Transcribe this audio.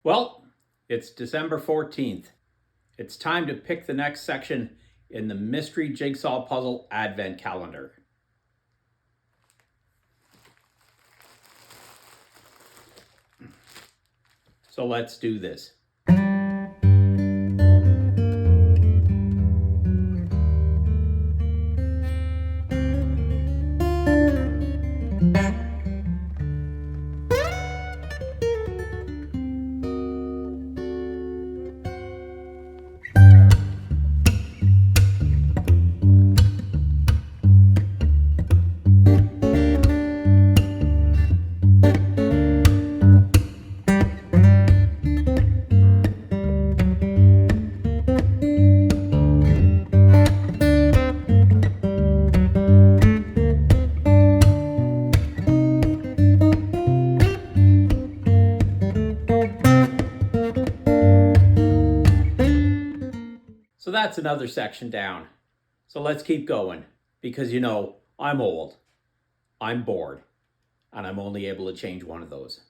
Well, it's December 14th. It's time to pick the next section in the Mystery Jigsaw Puzzle Advent Calendar. So let's do this. So that's another section down. So let's keep going because, I'm old, I'm bored, and I'm only able to change one of those.